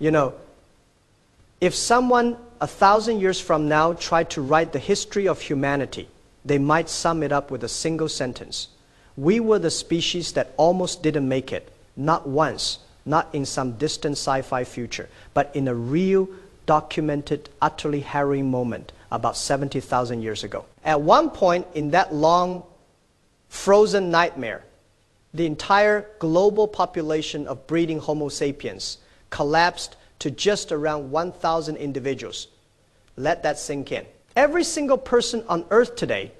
You know, if someone 1,000 years from now tried to write the history of humanity, they might sum it up with a single sentence. We were the species that almost didn't make it, not once, not in some distant sci-fi future, but in a real, documented, utterly harrowing moment about 70,000 years ago. At one point in that long, frozen nightmare, the entire global population of breeding Homo sapiens collapsed to just around 1,000 individuals. Let that sink in. Every single person on Earth today,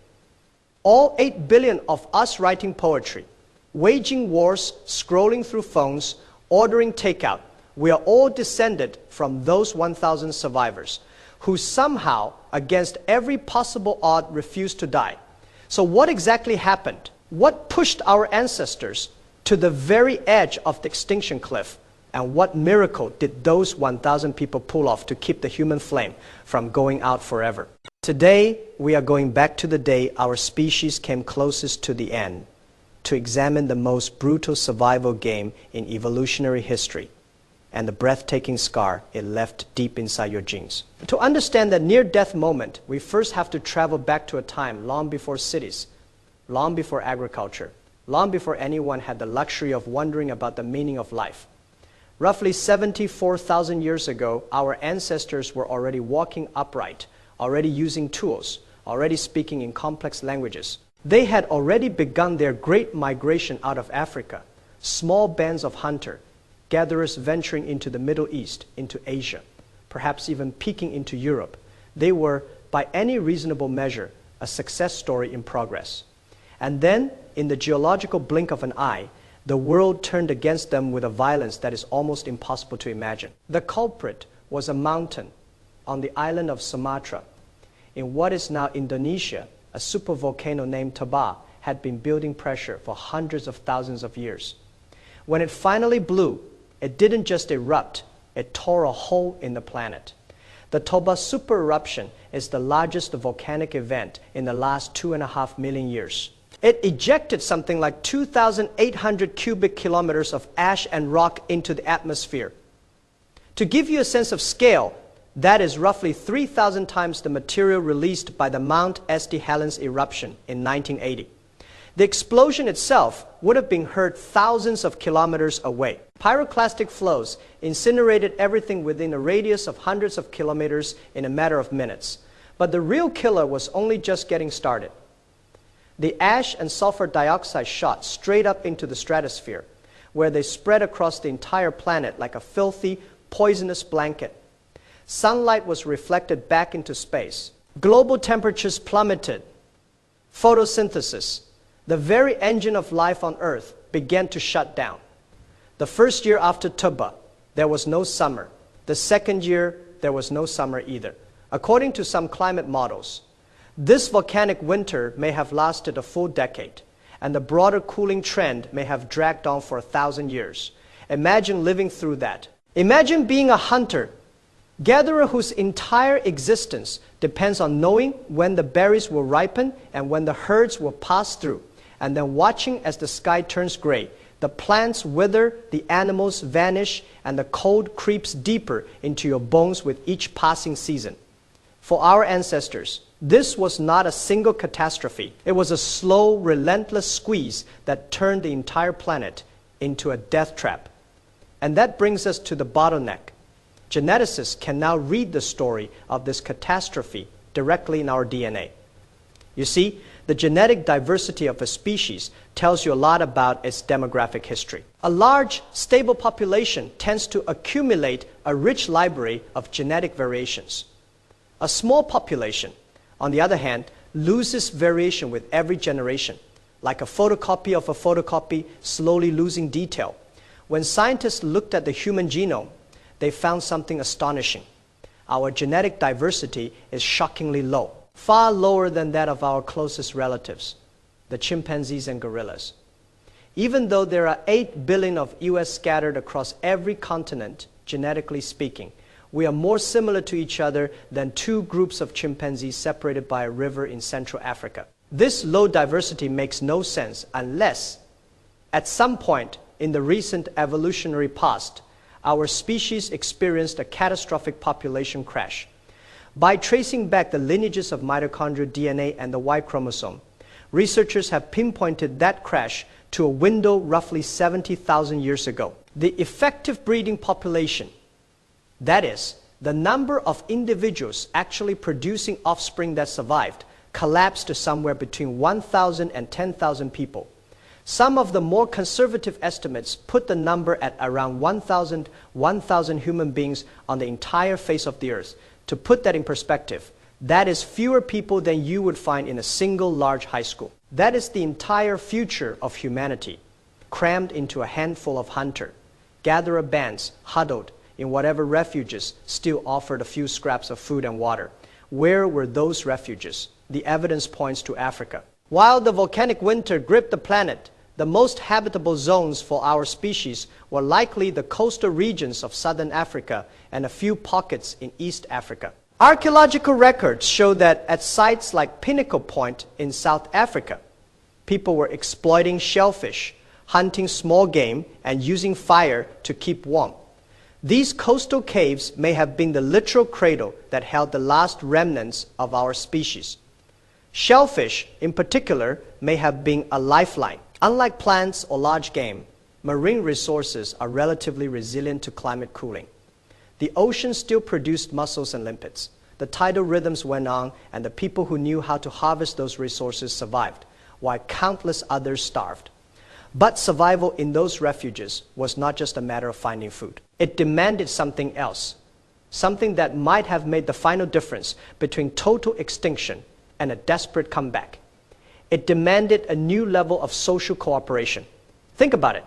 all 8 billion of us writing poetry, waging wars, scrolling through phones, ordering takeout, we are all descended from those 1,000 survivors who somehow, against every possible odd, refused to die. So what exactly happened? What pushed our ancestors to the very edge of the extinction cliff? And what miracle did those 1,000 people pull off to keep the human flame from going out forever? Today, we are going back to the day our species came closest to the end, to examine the most brutal survival game in evolutionary history, and the breathtaking scar it left deep inside your genes. To understand that near-death moment, we first have to travel back to a time long before cities, long before agriculture, long before anyone had the luxury of wondering about the meaning of life. Roughly 74,000 years ago, our ancestors were already walking upright, already using tools, already speaking in complex languages. They had already begun their great migration out of Africa, small bands of hunters, gatherers venturing into the Middle East, into Asia, perhaps even peeking into Europe. They were, by any reasonable measure, a success story in progress. And then, in the geological blink of an eye, the world turned against them with a violence that is almost impossible to imagine. The culprit was a mountain on the island of Sumatra. In what is now Indonesia, a supervolcano named Toba had been building pressure for hundreds of thousands of years. When it finally blew, it didn't just erupt, it tore a hole in the planet. The Toba super-eruption is the largest volcanic event in the last 2.5 million years. It ejected something like 2,800 cubic kilometers of ash and rock into the atmosphere. To give you a sense of scale, that is roughly 3,000 times the material released by the Mount St. Helens eruption in 1980. The explosion itself would have been heard thousands of kilometers away. Pyroclastic flows incinerated everything within a radius of hundreds of kilometers in a matter of minutes. But the real killer was only just getting started. The ash and sulfur dioxide shot straight up into the stratosphere, where they spread across the entire planet like a filthy, poisonous blanket. Sunlight was reflected back into space. Global temperatures plummeted. Photosynthesis, the very engine of life on Earth, began to shut down. The first year after Toba, there was no summer. The second year, there was no summer either. According to some climate models, this volcanic winter may have lasted a full decade, and the broader cooling trend may have dragged on for 1,000 years. Imagine living through that. Imagine being a hunter, gatherer whose entire existence depends on knowing when the berries will ripen and when the herds will pass through, and then watching as the sky turns gray, the plants wither, the animals vanish, and the cold creeps deeper into your bones with each passing season. For our ancestors, this was not a single catastrophe. It was a slow, relentless squeeze that turned the entire planet into a death trap. And that brings us to the bottleneck. Geneticists can now read the story of this catastrophe directly in our DNA. You see, the genetic diversity of a species tells you a lot about its demographic history. A large, stable population tends to accumulate a rich library of genetic variations. A small population, on the other hand, loses variation with every generation, like a photocopy of a photocopy slowly losing detail. When scientists looked at the human genome, they found something astonishing. Our genetic diversity is shockingly low, far lower than that of our closest relatives, the chimpanzees and gorillas. Even though there are 8 billion of us scattered across every continent, genetically speaking, we are more similar to each other than 2 groups of chimpanzees separated by a river in Central Africa. This low diversity makes no sense unless, at some point in the recent evolutionary past, our species experienced a catastrophic population crash. By tracing back the lineages of mitochondrial DNA and the Y chromosome, researchers have pinpointed that crash to a window roughly 70,000 years ago. The effective breeding population, that is, the number of individuals actually producing offspring that survived, collapsed to somewhere between 1,000 and 10,000 people. Some of the more conservative estimates put the number at around 1,000 human beings on the entire face of the earth. To put that in perspective, that is fewer people than you would find in a single large high school. That is the entire future of humanity, crammed into a handful of hunter-gatherer bands huddled in whatever refuges still offered a few scraps of food and water. Where were those refuges? The evidence points to Africa. While the volcanic winter gripped the planet, the most habitable zones for our species were likely the coastal regions of southern Africa and a few pockets in East Africa. Archaeological records show that at sites like Pinnacle Point in South Africa, people were exploiting shellfish, hunting small game, and using fire to keep warm. These coastal caves may have been the literal cradle that held the last remnants of our species. Shellfish, in particular, may have been a lifeline. Unlike plants or large game, marine resources are relatively resilient to climate cooling. The ocean still produced mussels and limpets. The tidal rhythms went on, and the people who knew how to harvest those resources survived, while countless others starved. But survival in those refuges was not just a matter of finding food. It demanded something else, something that might have made the final difference between total extinction and a desperate comeback. It demanded a new level of social cooperation. Think about it.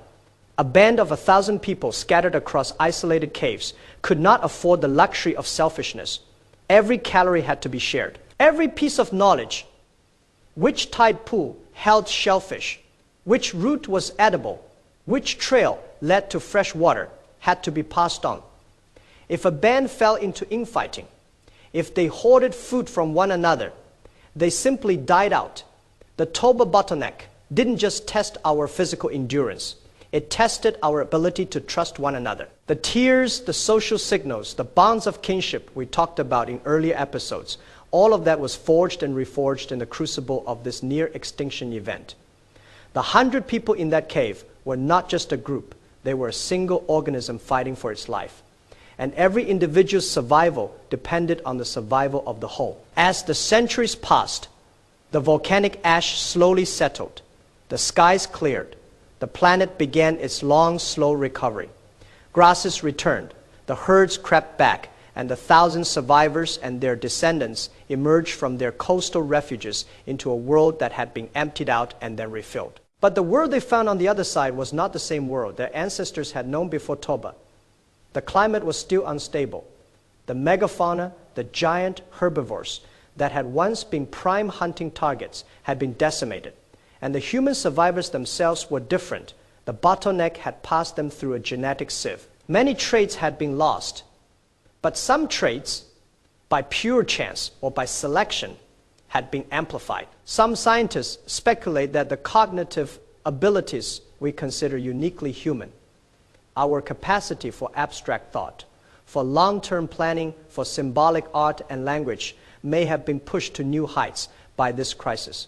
A band of 1,000 people scattered across isolated caves could not afford the luxury of selfishness. Every calorie had to be shared. Every piece of knowledge, which tide pool held shellfish, which root was edible, which trail led to fresh water, had to be passed on. If a band fell into infighting, if they hoarded food from one another, they simply died out. The Toba bottleneck didn't just test our physical endurance. It tested our ability to trust one another. The tears, the social signals, the bonds of kinship we talked about in earlier episodes, all of that was forged and reforged in the crucible of this near-extinction event. The 100 people in that cave were not just a group. They were a single organism fighting for its life. And every individual's survival depended on the survival of the whole. As the centuries passed, the volcanic ash slowly settled. The skies cleared. The planet began its long, slow recovery. Grasses returned. The herds crept back, and the 1,000 survivors and their descendants emerged from their coastal refuges into a world that had been emptied out and then refilled. But the world they found on the other side was not the same world their ancestors had known before Toba. The climate was still unstable. The megafauna, the giant herbivores that had once been prime hunting targets, had been decimated. And the human survivors themselves were different. The bottleneck had passed them through a genetic sieve. Many traits had been lost, but some traits, by pure chance or by selection, had been amplified. Some scientists speculate that the cognitive abilities we consider uniquely human, our capacity for abstract thought, for long-term planning, for symbolic art and language, may have been pushed to new heights by this crisis.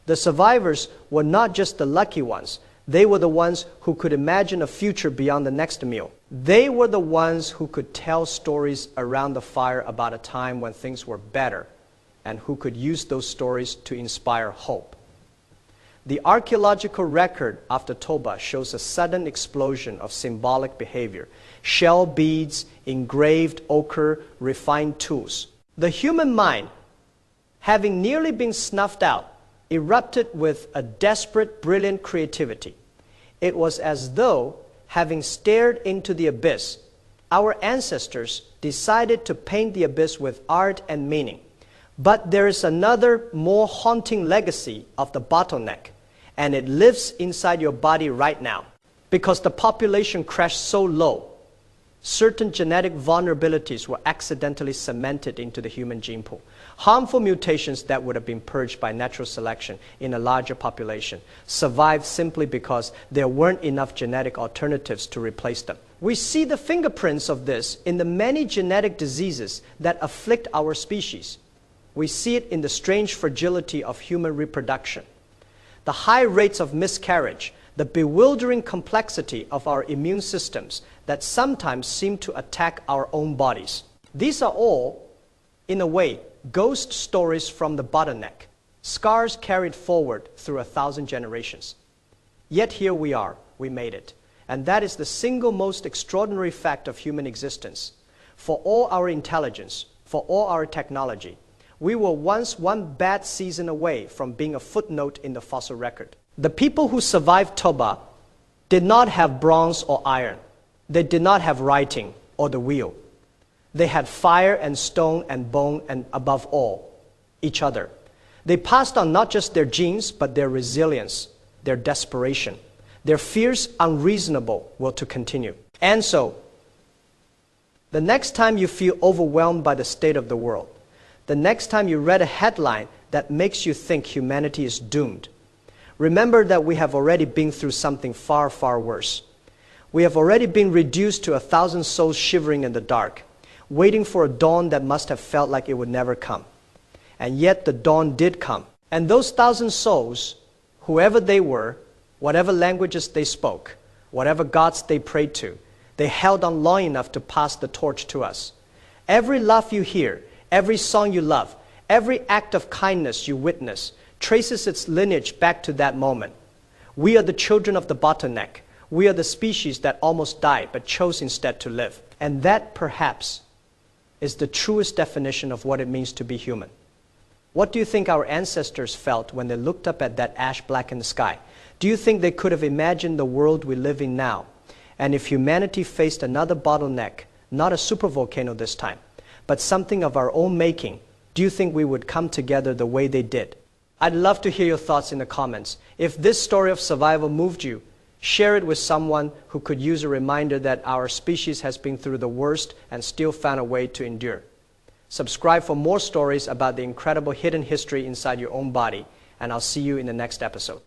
The survivors were not just the lucky ones. They were the ones who could imagine a future beyond the next meal. They were the ones who could tell stories around the fire about a time when things were better, and who could use those stories to inspire hope. The archaeological record after Toba shows a sudden explosion of symbolic behavior: shell beads, engraved ochre, refined tools. The human mind, having nearly been snuffed out, erupted with a desperate, brilliant creativity. It was as though, having stared into the abyss, our ancestors decided to paint the abyss with art and meaning. But there is another, more haunting legacy of the bottleneck, and it lives inside your body right now. Because the population crashed so low, certain genetic vulnerabilities were accidentally cemented into the human gene pool. Harmful mutations that would have been purged by natural selection in a larger population survived simply because there weren't enough genetic alternatives to replace them. We see the fingerprints of this in the many genetic diseases that afflict our species. We see it in the strange fragility of human reproduction, the high rates of miscarriage, the bewildering complexity of our immune systems that sometimes seem to attack our own bodies. These are all, in a way, ghost stories from the bottleneck, scars carried forward through 1,000 generations. Yet here we are, we made it. And that is the single most extraordinary fact of human existence. For all our intelligence, for all our technology, we were once one bad season away from being a footnote in the fossil record. The people who survived Toba did not have bronze or iron. They did not have writing or the wheel. They had fire and stone and bone and, above all, each other. They passed on not just their genes, but their resilience, their desperation, their fierce, unreasonable will to continue. And so, the next time you feel overwhelmed by the state of the world, the next time you read a headline that makes you think humanity is doomed, remember that we have already been through something far, far worse. We have already been reduced to 1,000 souls shivering in the dark, waiting for a dawn that must have felt like it would never come. And yet the dawn did come. And those 1,000 souls, whoever they were, whatever languages they spoke, whatever gods they prayed to, they held on long enough to pass the torch to us. Every laugh you hear, every song you love, every act of kindness you witness traces its lineage back to that moment. We are the children of the bottleneck. We are the species that almost died but chose instead to live. And that, perhaps, is the truest definition of what it means to be human. What do you think our ancestors felt when they looked up at that ash-blackened sky? Do you think they could have imagined the world we live in now? And if humanity faced another bottleneck, not a supervolcano this time, but something of our own making, do you think we would come together the way they did? I'd love to hear your thoughts in the comments. If this story of survival moved you, share it with someone who could use a reminder that our species has been through the worst and still found a way to endure. Subscribe for more stories about the incredible hidden history inside your own body, and I'll see you in the next episode.